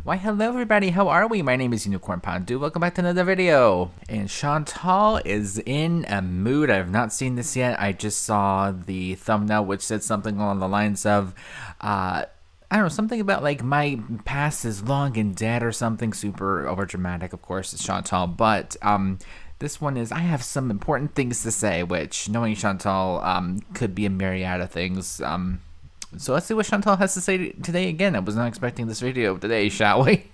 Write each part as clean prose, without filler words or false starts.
Why hello everybody, how are we? My name is Unicorn Pandu, welcome back to another video. And Chantal is in a mood. I have not seen this yet. I just saw the thumbnail which said something along the lines of, I don't know, something about like my past is long and dead or something super over dramatic. Of course it's Chantal, but this one is, I have some important things to say, which knowing Chantal could be a myriad of things. So let's see what Chantal has to say today again. I was not expecting this video today, shall we?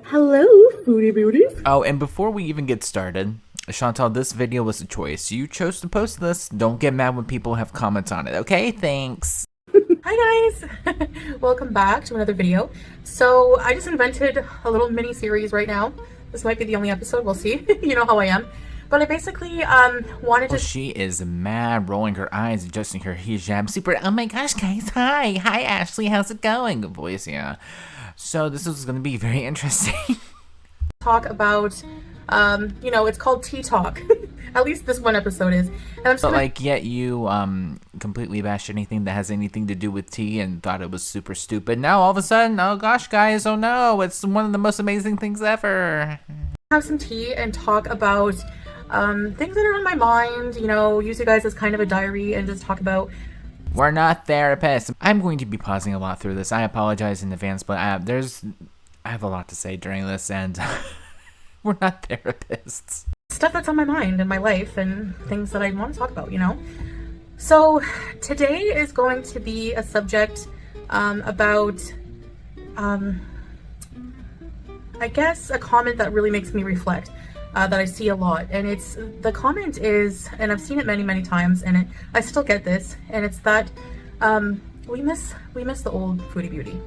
Hello, foodie beauties. Oh, and before we even get started, Chantal, this video was a choice. You chose to post this. Don't get mad when people have comments on it, okay? Thanks. Hi guys! Welcome back to another video. So I just invented a little mini series right now. This might be the only episode, we'll see. You know how I am. But I basically wanted to... She is mad, rolling her eyes, adjusting her hijab. Super, oh my gosh, guys, hi! Hi, Ashley, how's it going? Good voice, yeah. So this is going to be very interesting. Talk about, you know, it's called Tea Talk. At least this one episode is. And I'm just but like, yet you completely bashed anything that has anything to do with tea and thought it was super stupid. Now all of a sudden, oh gosh, guys, oh no, it's one of the most amazing things ever. Have some tea and talk about things that are on my mind, you know, use you guys as kind of a diary and just talk about... We're not therapists. I'm going to be pausing a lot through this. I apologize in advance, but I have a lot to say during this, and we're not therapists. Stuff that's on my mind in my life and things that I want to talk about, you know? So today is going to be a subject about, I guess, a comment that really makes me reflect. That I see a lot, and the comment is, and I've seen it many times, and I still get this, and it's that we miss the old foodie beauty.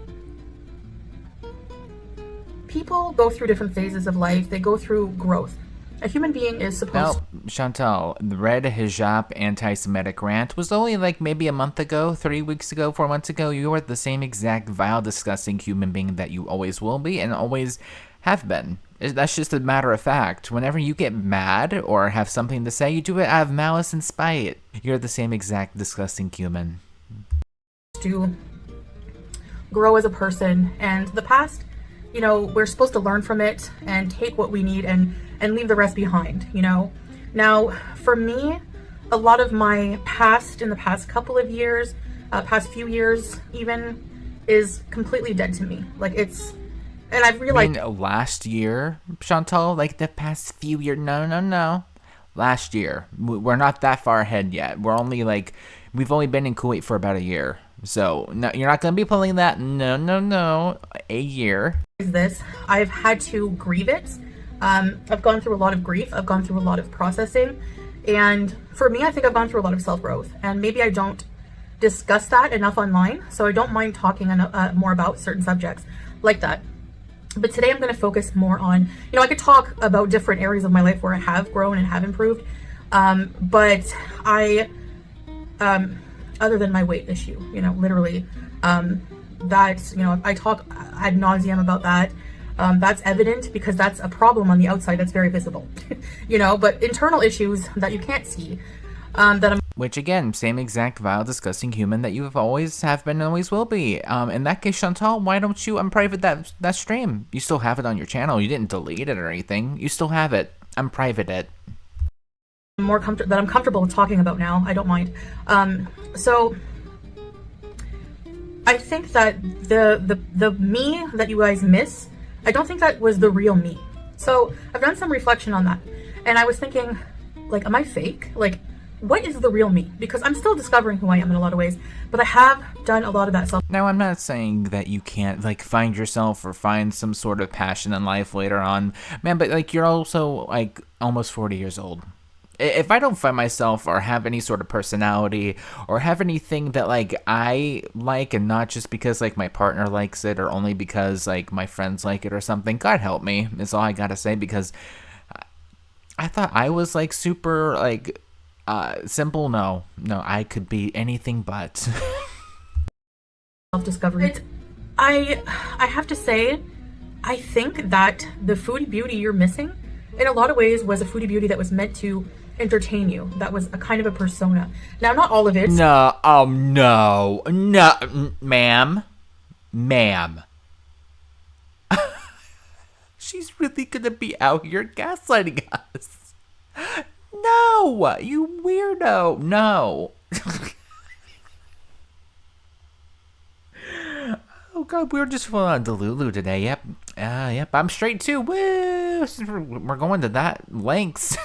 People go through different phases of life. They go through growth. A human being is supposed to... Chantal, the red hijab anti-Semitic rant was only like maybe a month ago, 3 weeks ago, 4 months ago. You are the same exact vile, disgusting human being that you always will be and always have been. That's just a matter of fact. Whenever you get mad or have something to say, you do it out of malice and spite. You're the same exact disgusting human. To grow as a person, and the past, you know, we're supposed to learn from it and take what we need and leave the rest behind, you know. Now, for me, a lot of my past in the past couple of years, past few years even, is completely dead to me. Like, it's... And I've realized... I mean, last year, Chantal, like the past few years, no. Last year. We're not that far ahead yet. We're only like, we've only been in Kuwait for about a year. So, no, you're not going to be pulling that, no, a year. This, I've had to grieve it. I've gone through a lot of grief. I've gone through a lot of processing. And for me, I think I've gone through a lot of self-growth. And maybe I don't discuss that enough online. So I don't mind talking more about certain subjects like that. But today I'm going to focus more on, you know, I could talk about different areas of my life where I have grown and have improved. But I, other than my weight issue, you know, literally, that, you know, I talk ad nauseum about that. That's evident because that's a problem on the outside that's very visible, you know, but internal issues that you can't see, that I'm... Which again, same exact vile, disgusting human that you have always have been and always will be. In that case, Chantal, why don't you unprivate that stream? You still have it on your channel. You didn't delete it or anything. You still have it. Unprivate it. That I'm comfortable with talking about now. I don't mind. So I think that the me that you guys miss, I don't think that was the real me. So I've done some reflection on that, and I was thinking, like, am I fake? Like, what is the real me? Because I'm still discovering who I am in a lot of ways, but I have done a lot of that self. Now, I'm not saying that you can't, like, find yourself or find some sort of passion in life later on, man, but, like, you're also, like, almost 40 years old. If I don't find myself or have any sort of personality or have anything that, like, I like, and not just because, like, my partner likes it or only because, like, my friends like it or something, God help me, is all I gotta say, because I thought I was, like, super, like... simple. No, I could be anything but. Self-discovery. I have to say, I think that the foodie beauty you're missing, in a lot of ways, was a foodie beauty that was meant to entertain you. That was a kind of a persona. Now, not all of it. No, oh no, no, ma'am. She's really gonna be out here gaslighting us. No, you weirdo. No. Oh god, we were just full on Delulu today. Yep. Yep, I'm straight too. Woo! We're going to that lengths.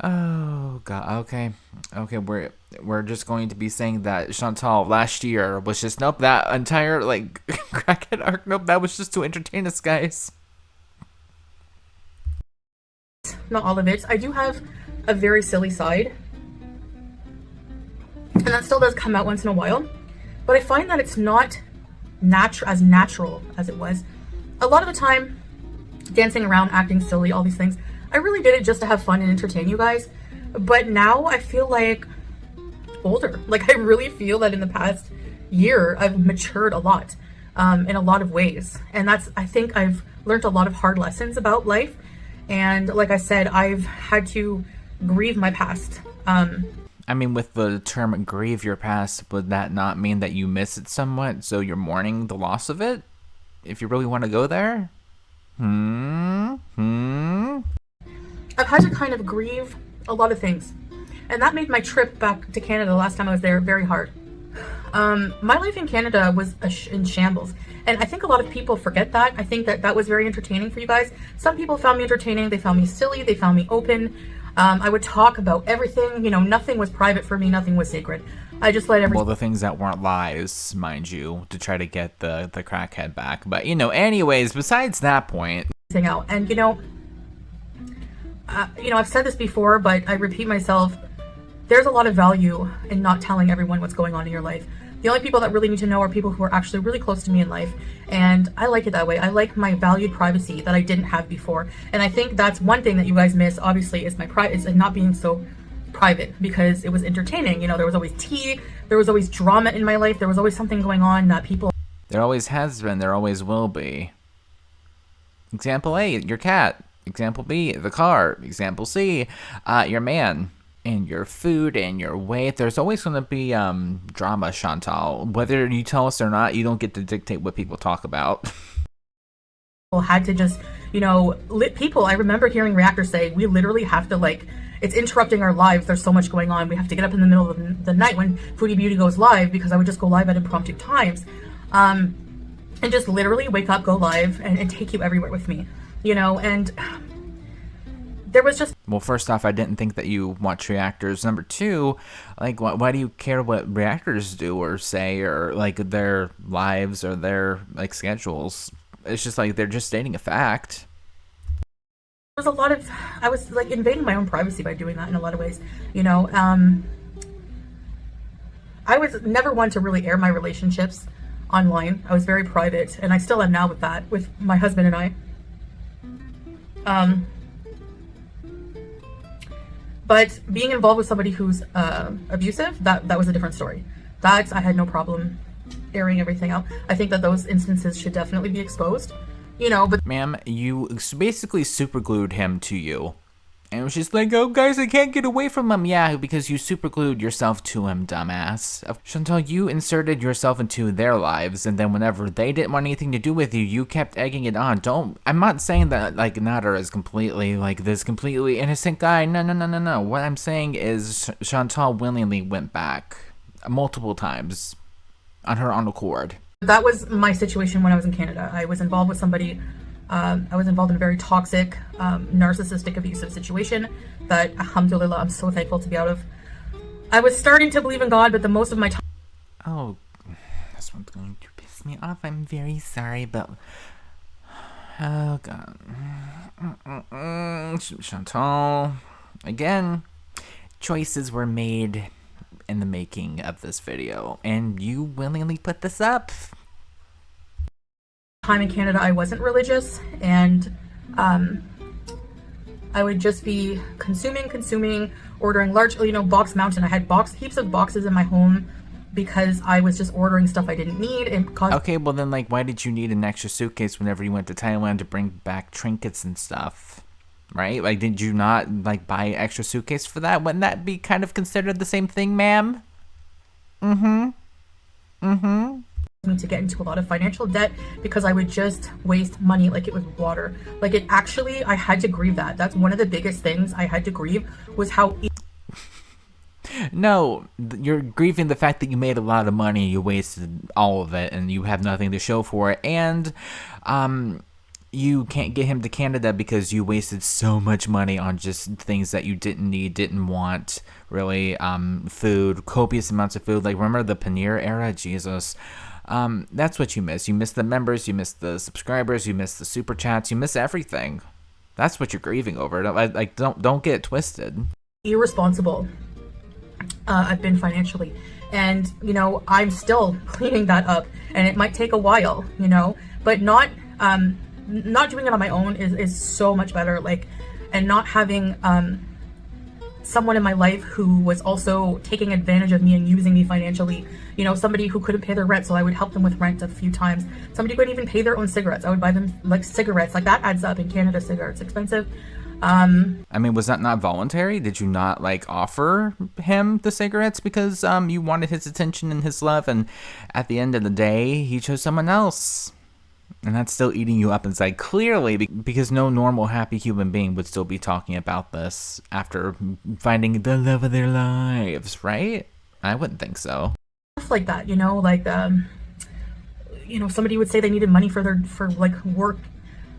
Oh god. Okay, we're just going to be saying that Chantal last year was just nope, that entire like crackhead arc, nope, that was just to entertain us, guys. Not all of it. I do have a very silly side, and that still does come out once in a while, but I find that it's not as natural as it was. A lot of the time, dancing around, acting silly, all these things, I really did it just to have fun and entertain you guys. But now I feel like older. Like, I really feel that in the past year I've matured a lot, in a lot of ways, and I think I've learned a lot of hard lessons about life. And like I said, I've had to grieve my past. I mean, with the term grieve your past, would that not mean that you miss it somewhat, so you're mourning the loss of it? If you really want to go there? I've had to kind of grieve a lot of things. And that made my trip back to Canada the last time I was there very hard. My life in Canada was in shambles. And I think a lot of people forget that. I think that was very entertaining for you guys. Some people found me entertaining. They found me silly. They found me open. I would talk about everything. You know, nothing was private for me. Nothing was sacred. I just let everything... Well, the things that weren't lies, mind you, to try to get the crackhead back. But, you know, anyways, besides that point... out. And, you know, I've said this before, but I repeat myself. There's a lot of value in not telling everyone what's going on in your life. The only people that really need to know are people who are actually really close to me in life. And I like it that way. I like my valued privacy that I didn't have before. And I think that's one thing that you guys miss, obviously, is is not being so private, because it was entertaining. You know, there was always tea, there was always drama in my life, there was always something going on that people... There always has been, there always will be. Example A, your cat. Example B, the car. Example C, your man. And your food and your weight. There's always going to be drama, Chantal. Whether you tell us or not, you don't get to dictate what people talk about. People had to just, you know, I remember hearing reactors say, we literally have to, like, it's interrupting our lives. There's so much going on. We have to get up in the middle of the night when Foodie Beauty goes live, because I would just go live at impromptu times. And just literally wake up, go live, and take you everywhere with me, you know, and... There was just... Well, first off, I didn't think that you watch reactors. Number two, like, why do you care what reactors do or say, or like their lives or their like schedules? It's just like they're just stating a fact. There was a lot of... I was like invading my own privacy by doing that in a lot of ways, you know. I was never one to really air my relationships online. I was very private, and I still am now with that, with my husband and I. But being involved with somebody who's abusive, that was a different story. That I had no problem airing everything out. I think that those instances should definitely be exposed, you know, but... Ma'am, you basically superglued him to you. And it was just like, oh, guys, I can't get away from him. Yeah, because you superglued yourself to him, dumbass. Chantal, you inserted yourself into their lives, and then whenever they didn't want anything to do with you, you kept egging it on. I'm not saying that, like, Nader is completely, like, this completely innocent guy. No. What I'm saying is Chantal willingly went back multiple times on her own accord. That was my situation when I was in Canada. I was involved with somebody... I was involved in a very toxic, narcissistic, abusive situation that, alhamdulillah, I'm so thankful to be out of. I was starting to believe in God, but the most of my time... Oh, this one's going to piss me off. I'm very sorry, but... Oh, God. Chantal. Again, choices were made in the making of this video, and you willingly put this up. Time in Canada, I wasn't religious, and I would just be consuming, ordering large, you know, box mountain. I had heaps of boxes in my home, because I was just ordering stuff I didn't need and caused. Okay, well then, like, why did you need an extra suitcase whenever you went to Thailand to bring back trinkets and stuff? Right? Like, did you not, like, buy an extra suitcase for that? Wouldn't that be kind of considered the same thing, ma'am? Mm-hmm. Mm-hmm. Me to get into a lot of financial debt because I would just waste money like it was water. Like, it actually, I had to grieve that. That's one of the biggest things I had to grieve, was how No, you're grieving the fact that you made a lot of money, you wasted all of it, and you have nothing to show for it, and you can't get him to Canada because you wasted so much money on just things that you didn't need, didn't want, really. Food, copious amounts of food. Like, remember the paneer era? Jesus. That's what you miss. You miss the members, you miss the subscribers, you miss the super chats, you miss everything. That's what you're grieving over. Don't get it twisted. irresponsible I've been financially, and you know, I'm still cleaning that up, and it might take a while, you know, but not doing it on my own is so much better. Like, and not having someone in my life who was also taking advantage of me and using me financially. You know, somebody who couldn't pay their rent, so I would help them with rent a few times. Somebody couldn't even pay their own cigarettes, I would buy them like cigarettes. Like, that adds up. In Canada, cigarettes expensive. I mean, was that not voluntary? Did you not, like, offer him the cigarettes because you wanted his attention and his love, and at the end of the day, he chose someone else? And that's still eating you up inside, clearly, because no normal, happy human being would still be talking about this after finding the love of their lives, right? I wouldn't think so. Stuff like that, you know, like, you know, somebody would say they needed money for like work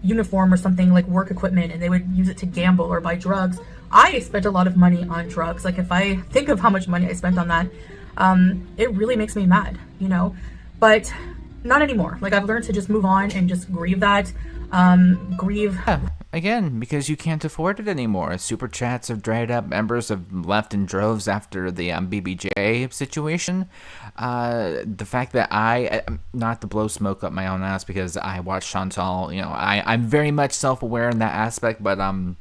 uniform or something, like work equipment, and they would use it to gamble or buy drugs. I spent a lot of money on drugs. Like, if I think of how much money I spent on that, it really makes me mad, you know, but not anymore. Like, I've learned to just move on and just grieve that. Yeah, again, because you can't afford it anymore. Super chats have dried up. Members have left in droves after the BBJ situation. The fact that not to blow smoke up my own ass because I watch Chantal, you know, I'm very much self-aware in that aspect, but I'm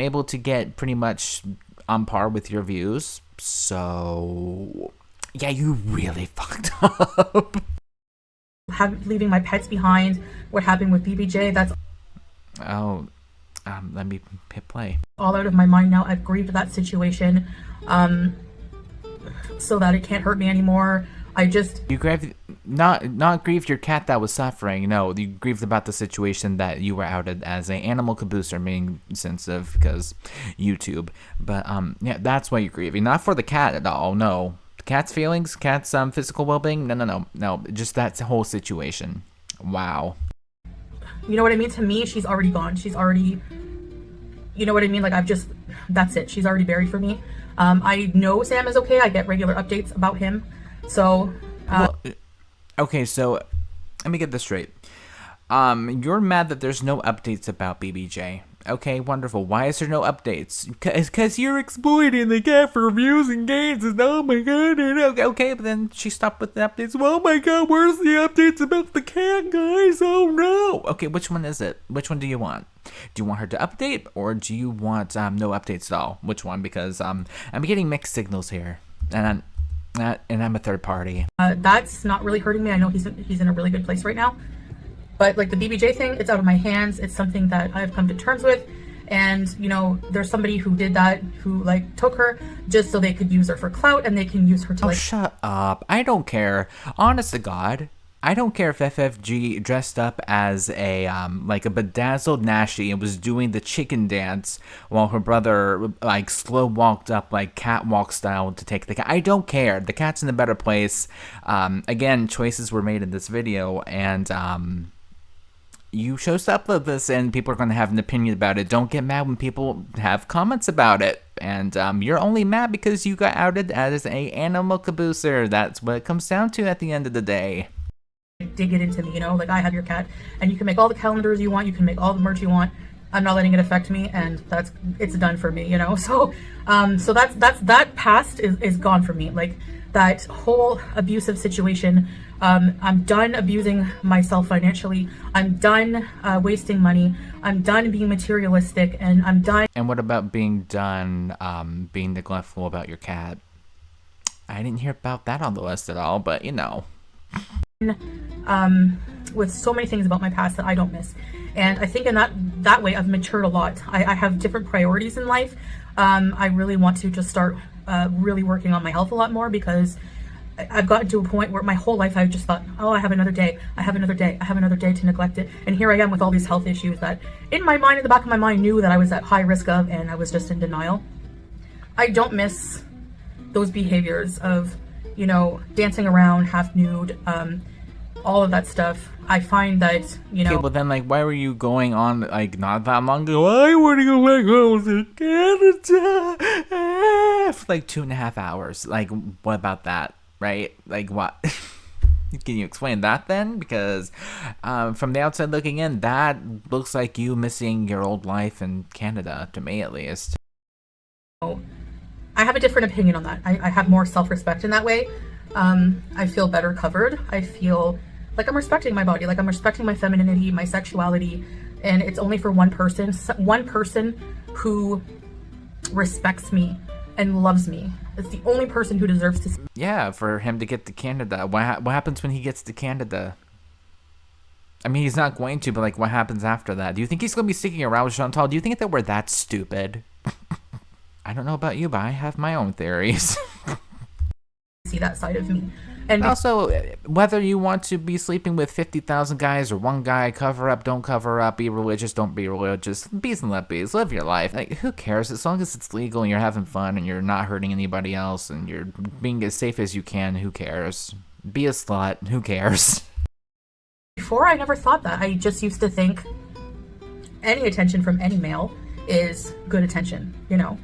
able to get pretty much on par with your views. So, yeah, you really fucked up. Leaving my pets behind, what happened with BBJ, that's let me hit play. all out of my mind now. I've grieved that situation, so that it can't hurt me anymore. You grieved, not grieved your cat that was suffering. No, you grieved about the situation that you were outed as an animal caboose, being sensitive because YouTube. But yeah, that's why you're grieving, not for the cat at all. No. Cat's feelings, cat's physical well-being, no, just that whole situation. Wow. You know what I mean? To me, she's already gone. She's already, you know what I mean? Like, that's it. She's already buried for me. I know Sam is okay. I get regular updates about him. So, okay, so let me get this straight. You're mad that there's no updates about BBJ. Okay, wonderful. Why is there no updates? Because you're exploiting the cat for views and gains, and oh my god. Okay, but then she stopped with the updates. Oh my god, where's the updates about the cat, guys? Oh no. Okay, which one is it? Which one do you want? Do you want her to update, or do you want no updates at all? Which one? Because I'm getting mixed signals here, and I'm a third party. That's not really hurting me. I know he's in a really good place right now. But like the BBJ thing, it's out of my hands. It's something that I've come to terms with. And, you know, there's somebody who did that, who like took her just so they could use her for clout, and they can use her to like... Oh, shut up. I don't care. Honest to God, I don't care if FFG dressed up as a, like a bedazzled Nashi and was doing the chicken dance while her brother, like, slow walked up, like, catwalk style to take the cat. I don't care. The cat's in a better place. Again, choices were made in this video, and, you chose up with this, and people are going to have an opinion about it. Don't get mad when people have comments about it. And you're only mad because you got outed as a animal cabooser. That's what it comes down to at the end of the day. Dig it into me, you know? Like, I have your cat, and you can make all the calendars you want. You can make all the merch you want. I'm not letting it affect me, and it's done for me, you know? So, so that past is gone for me. Like, that whole abusive situation. I'm done abusing myself financially. I'm done wasting money. I'm done being materialistic, and I'm done. And what about being done being neglectful about your cat? I didn't hear about that on the list at all, but you know. With so many things about my past that I don't miss. And I think in that way I've matured a lot. I have different priorities in life. I really want to just start really working on my health a lot more, because I've gotten to a point where my whole life I just thought, oh, I have another day, I have another day, I have another day to neglect it. And here I am with all these health issues that in my mind, in the back of my mind, knew that I was at high risk of, and I was just in denial. I don't miss those behaviors of, you know, dancing around half nude, all of that stuff. I find that, you know. Okay, but then, like, why were you going on, like, not that long ago? I want to go back home to Canada for like 2.5 hours. Like, what about that, right? Like, what? Can you explain that then? Because from the outside looking in, that looks like you missing your old life in Canada, to me at least. I have a different opinion on that. I have more self-respect in that way. I feel better covered. I feel like I'm respecting my body, like I'm respecting my femininity, my sexuality, and it's only for one person who respects me and loves me. It's the only person who deserves to. Yeah, for him to get to Canada. What happens when he gets to Canada? I mean, he's not going to, but like, what happens after that? Do you think he's going to be sticking around with Chantal? Do you think that we're that stupid? I don't know about you, but I have my own theories. See that side of me. And also, whether you want to be sleeping with 50,000 guys or one guy, cover up, don't cover up, be religious, don't be religious, bees and let bees, live your life. Like, who cares? As long as it's legal and you're having fun and you're not hurting anybody else and you're being as safe as you can, who cares? Be a slut, who cares? Before, I never thought that. I just used to think any attention from any male is good attention, you know?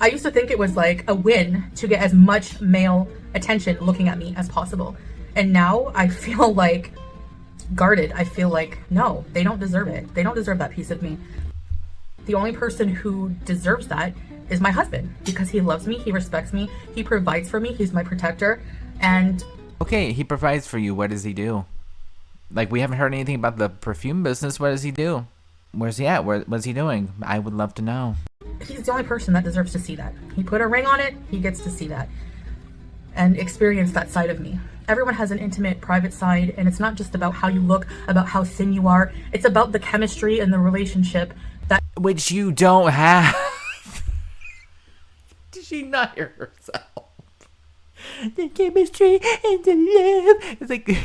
I used to think it was like a win to get as much male attention looking at me as possible. And now I feel like guarded. I feel like, no, they don't deserve it. They don't deserve that piece of me. The only person who deserves that is my husband, because he loves me, he respects me, he provides for me, he's my protector. And okay, he provides for you. What does he do? Like, we haven't heard anything about the perfume business. What does he do? Where's he at? What's he doing? I would love to know. He's the only person that deserves to see that. He put a ring on it, he gets to see that and experience that side of me. Everyone has an intimate, private side, and it's not just about how you look, about how thin you are. It's about the chemistry and the relationship that... Which you don't have. Did she not hear herself? The chemistry and the love. It's like...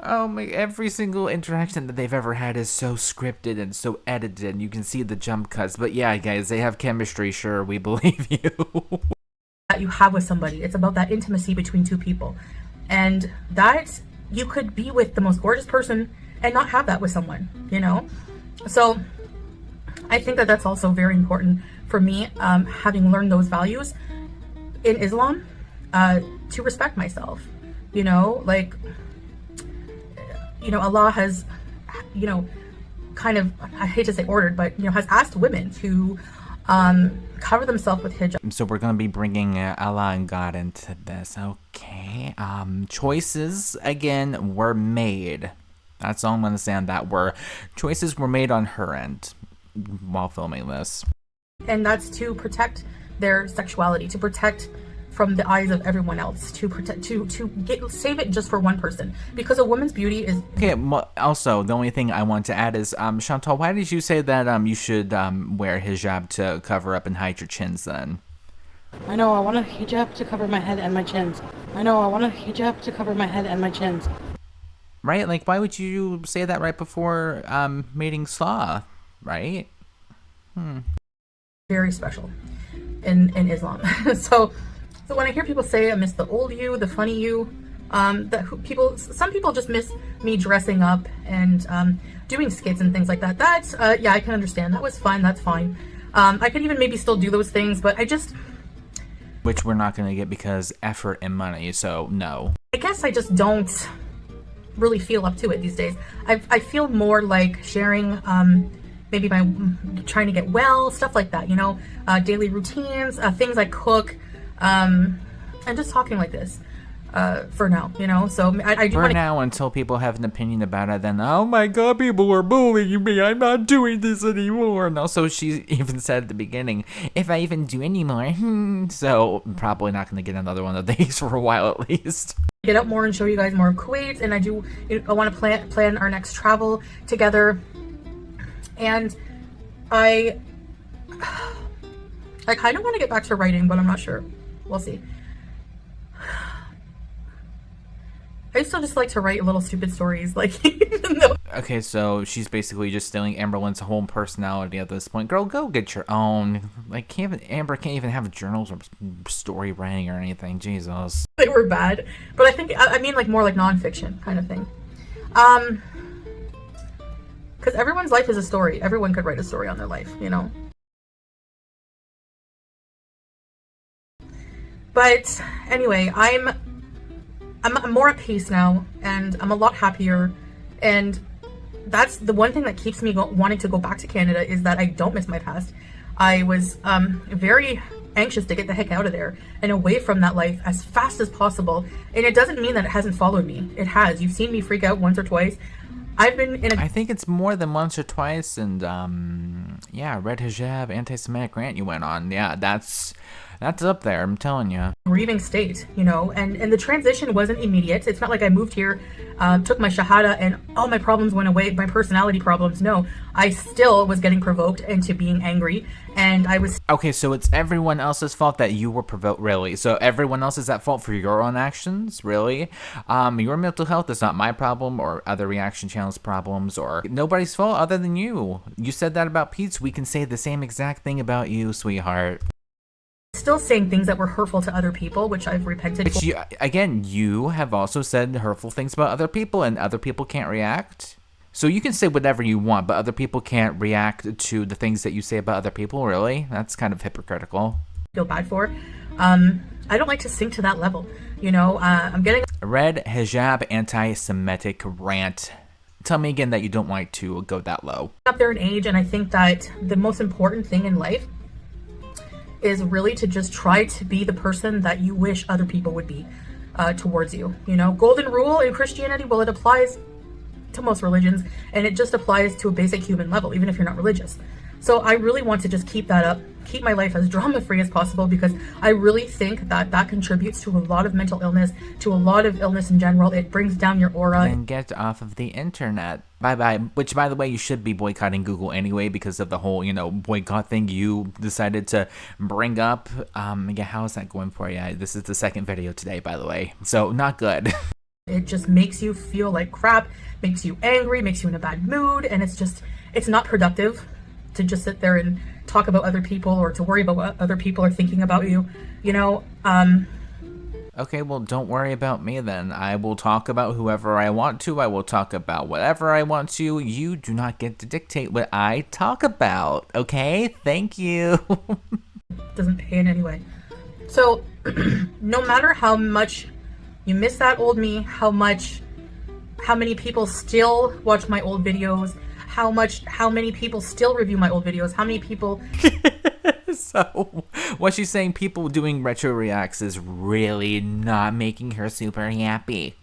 Oh my, every single interaction that they've ever had is so scripted and so edited, and you can see the jump cuts. But yeah, guys, they have chemistry, sure, we believe you. That you have with somebody. It's about that intimacy between two people. And that you could be with the most gorgeous person and not have that with someone, you know? So I think that that's also very important for me, having learned those values in Islam, to respect myself, you know, like... You know, Allah has, you know, kind of, I hate to say ordered, but, you know, has asked women to cover themselves with hijab. So we're going to be bringing Allah and God into this. Okay. Choices, again, were made. That's all I'm going to say on that. Choices were made on her end while filming this. And that's to protect their sexuality, to protect from the eyes of everyone else, to protect, save it just for one person, because a woman's beauty is... Okay, also, the only thing I want to add is, Chantal, why did you say that you should wear hijab to cover up and hide your chins then? I know, I want a hijab to cover my head and my chins. I know, I want a hijab to cover my head and my chins. Right? Like, why would you say that right before mating Saw, right? Very special in Islam. So when I hear people say I miss the old you, the funny you, some people just miss me dressing up and doing skits and things like that. That's, yeah, I can understand. That was fun. That's fine. I could even maybe still do those things, but I just... Which we're not going to get because effort and money, so no. I guess I just don't really feel up to it these days. I feel more like sharing maybe my trying to get well, stuff like that, you know, daily routines, things I cook, and just talking like this. for now, you know. So I do For want to. now, until people have an opinion about it, then, oh my god, people are bullying me, I'm not doing this anymore. And also, she even said at the beginning, if I even do anymore, so I'm probably not going to get another one of these for a while at least. Get out more and show you guys more of Kuwait, and I want to plan our next travel together, and I kind of want to get back to writing, but I'm not sure. We'll see. I still just like to write little stupid stories, like, even though... Okay, so she's basically just stealing Amberlynn's whole personality at this point. Girl, go get your own. Like, Amber can't even have journals or story writing or anything. Jesus. They were bad, but I mean, like, more like nonfiction kind of thing. Because everyone's life is a story. Everyone could write a story on their life, you know? But anyway, I'm more at peace now, and I'm a lot happier, and that's the one thing that keeps me wanting to go back to Canada, is that I don't miss my past. I was very anxious to get the heck out of there and away from that life as fast as possible, and it doesn't mean that it hasn't followed me. It has. You've seen me freak out once or twice. I've been in I think it's more than once or twice, and yeah, red hijab, anti-Semitic rant you went on. Yeah, that's up there, I'm telling you. Grieving state, you know, and the transition wasn't immediate. It's not like I moved here, took my shahada, and all my problems went away, my personality problems. No, I still was getting provoked into being angry, and I was... Okay, so it's everyone else's fault that you were provoked, really? So everyone else is at fault for your own actions, really? Your mental health is not my problem or other reaction channels problems or nobody's fault other than you. You said that about Pete's, we can say the same exact thing about you, sweetheart. Still saying things that were hurtful to other people, which I've repented for. Again, you have also said hurtful things about other people, and other people can't react. So you can say whatever you want, but other people can't react to the things that you say about other people, really? That's kind of hypocritical. Feel bad for. I don't like to sink to that level. You know, I'm getting... Red hijab anti-Semitic rant. Tell me again that you don't like to go that low. Up there in age, and I think that the most important thing in life is really to just try to be the person that you wish other people would be towards you. You know, golden rule in Christianity, well, it applies to most religions, and it just applies to a basic human level, even if you're not religious. So I really want to just keep that up, keep my life as drama-free as possible, because I really think that that contributes to a lot of mental illness, to a lot of illness in general. It brings down your aura. And get off of the internet. Bye-bye. Which, by the way, you should be boycotting Google anyway because of the whole, you know, boycott thing you decided to bring up. Yeah, how is that going for you? This is the second video today, by the way. So, not good. It just makes you feel like crap, makes you angry, makes you in a bad mood, and it's not productive to just sit there and talk about other people or to worry about what other people are thinking about you, you know. Okay, well, don't worry about me then. I will talk about whoever I want to. I will talk about whatever I want to. You do not get to dictate what I talk about, okay? Thank you. Doesn't pay in any way. So, no matter how much you miss that old me, how many people still watch my old videos, how many people still review my old videos, how many people... So, what she's saying, people doing retro reacts is really not making her super happy.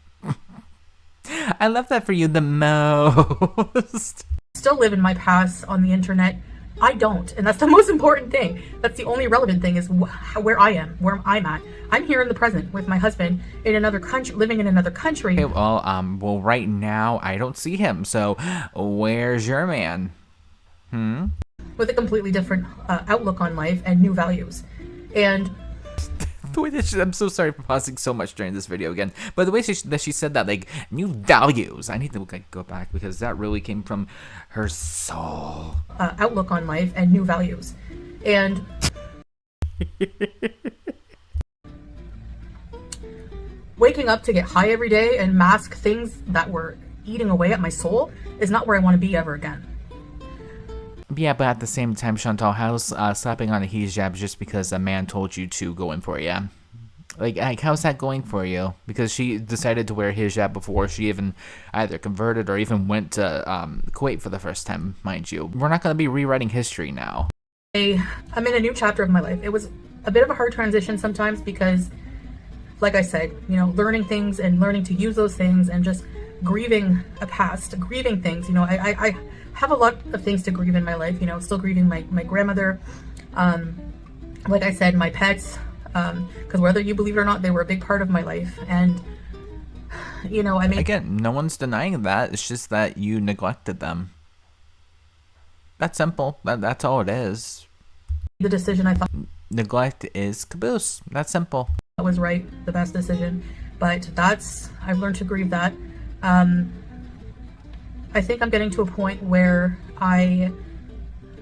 I love that for you the most. Still live in my past on the internet. I don't, and that's the most important thing. That's the only relevant thing, is where I am, where I'm at. I'm here in the present with my husband in another country, living in another country. Okay, well, right now I don't see him. So, where's your man? With a completely different outlook on life and new values, and the way that I'm so sorry for pausing so much during this video again, but the way that she said that, like, new values, I need to go back because that really came from her soul. Outlook on life and new values, and waking up to get high every day and mask things that were eating away at my soul is not where I want to be ever again. Yeah, but at the same time, Chantal, how's slapping on a hijab just because a man told you to go in for it? Yeah? Like, how's that going for you? Because she decided to wear hijab before she even either converted or even went to Kuwait for the first time, mind you. We're not going to be rewriting history now. I'm in a new chapter of my life. It was a bit of a hard transition sometimes because like I said, you know, learning things and learning to use those things and just grieving a past, grieving things. You know, I have a lot of things to grieve in my life, you know, still grieving my grandmother. Like I said, my pets, because whether you believe it or not, they were a big part of my life. And, you know, I mean, again, no one's denying that. It's just that you neglected them. That's simple. That's all it is. The decision I thought Neglect is caboose. That's simple. was right, the best decision. But I've learned to grieve that. I think I'm getting to a point where I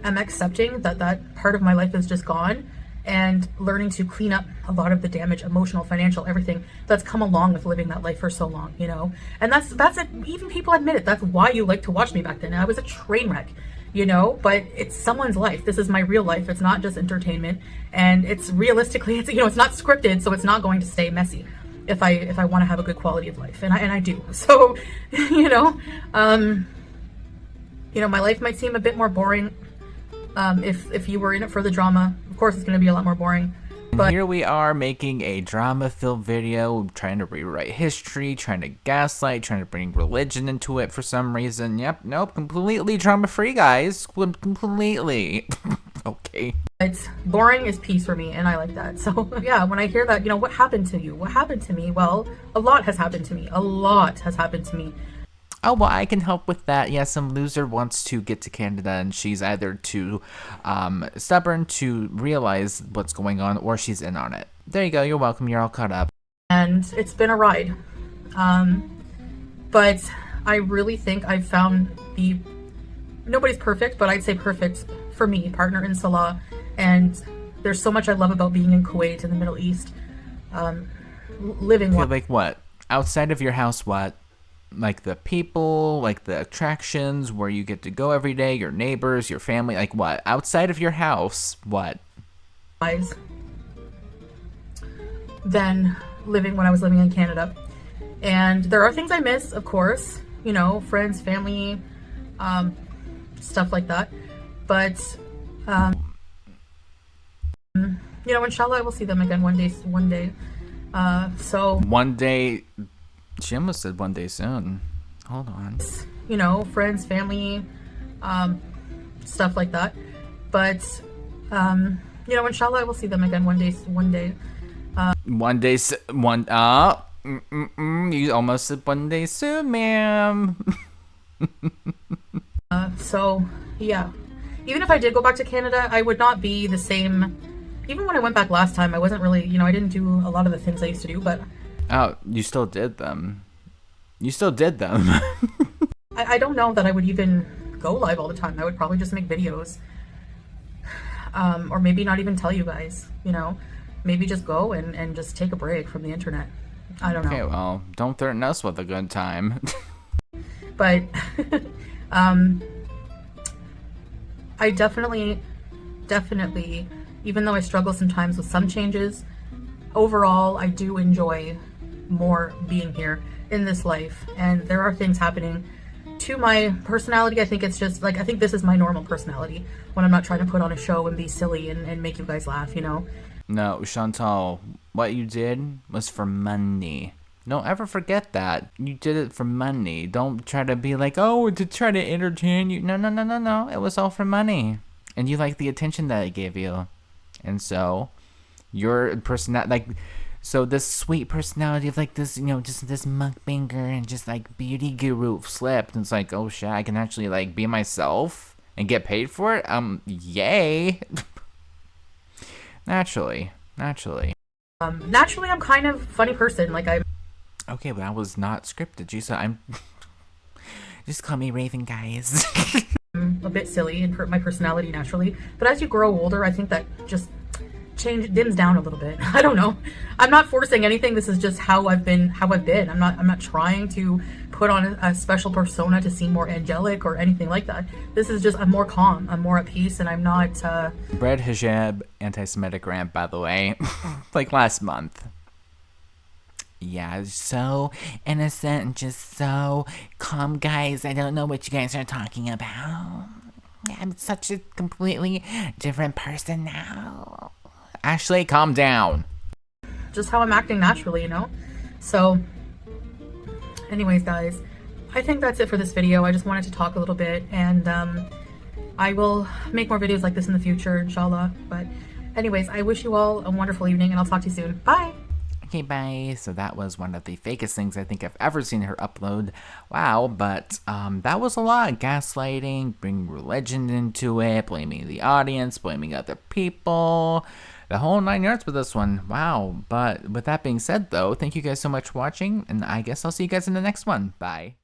am accepting that part of my life is just gone, and learning to clean up a lot of the damage, emotional, financial, everything that's come along with living that life for so long, you know. And that's it. Even people admit it. That's why you like to watch me back then. I was a train wreck, you know, but it's someone's life. This is my real life. It's not just entertainment, and it's realistically, it's, you know, it's not scripted, so it's not going to stay messy if I want to have a good quality of life, and I do. So, you know, my life might seem a bit more boring. If you were in it for the drama, of course it's going to be a lot more boring. But here we are making a drama-filled video, trying to rewrite history, trying to gaslight, trying to bring religion into it for some reason. Yep, nope, completely drama-free, guys. Completely. Okay. It's boring is peace for me, and I like that. So yeah, when I hear that, you know, what happened to you? What happened to me? Well, a lot has happened to me. A lot has happened to me. Oh, well, I can help with that. Yeah, some loser wants to get to Canada, and she's either too stubborn to realize what's going on, or she's in on it. There you go. You're welcome. You're all caught up. And it's been a ride. But I really think I've found nobody's perfect, but I'd say perfect for me, partner in Salah. And there's so much I love about being in Kuwait in the Middle East. Living okay, like what? Outside of your house, what? Like the people, like the attractions where you get to go every day, your neighbors, your family, like what? Outside of your house, what? Than living when I was living in Canada. And there are things I miss, of course, you know, friends, family, stuff like that. But, you know, inshallah, I will see them again one day. So one day. She almost said one day soon. Hold on. You know, friends, family, stuff like that. But, you know, inshallah, I will see them again one day. You almost said one day soon, ma'am. So, yeah. Even if I did go back to Canada, I would not be the same. Even when I went back last time, I wasn't really, you know, I didn't do a lot of the things I used to do, but... Oh, you still did them. You still did them. I don't know that I would even go live all the time. I would probably just make videos. Or maybe not even tell you guys, you know. Maybe just go and just take a break from the internet. I don't know. Okay, well, don't threaten us with a good time. But, I definitely, even though I struggle sometimes with some changes, overall, I do enjoy more being here in this life. And there are things happening to my personality. I think it's just like, I think this is my normal personality when I'm not trying to put on a show and be silly and make you guys laugh, you know? No, Chantal, what you did was for money. Don't ever forget that. You did it for money. Don't try to be like, oh, to try to entertain you. No. It was all for money. And you like the attention that it gave you. And so, your personality, like, so this sweet personality of like this, you know, just this mukbanger and just like beauty guru slipped. And it's like, oh shit, I can actually like be myself and get paid for it. Yay. Naturally. Naturally, I'm kind of a funny person. Like okay, but that was not scripted. Jeez, just call me Raven, guys. I'm a bit silly in my personality naturally, but as you grow older, I think that just dims down a little bit. I don't know. I'm not forcing anything. This is just how I've been. I'm not trying to put on a special persona to seem more angelic or anything like that. This is just, I'm more calm. I'm more at peace, and I'm not. Red hijab anti-Semitic rant, by the way, like last month. Yeah, so innocent and just so calm, guys. I don't know what you guys are talking about. I'm such a completely different person now. Ashley, calm down. just how I'm acting naturally, you know? So anyways, guys, I think that's it for this video. I just wanted to talk a little bit, and I will make more videos like this in the future, inshallah. But anyways, I wish you all a wonderful evening, and I'll talk to you soon. Bye! Okay, bye. So that was one of the fakest things I think I've ever seen her upload. Wow, but that was a lot. Gaslighting, bringing religion into it, blaming the audience, blaming other people. The whole 9 yards with this one. Wow. But with that being said, though, thank you guys so much for watching, and I guess I'll see you guys in the next one. Bye.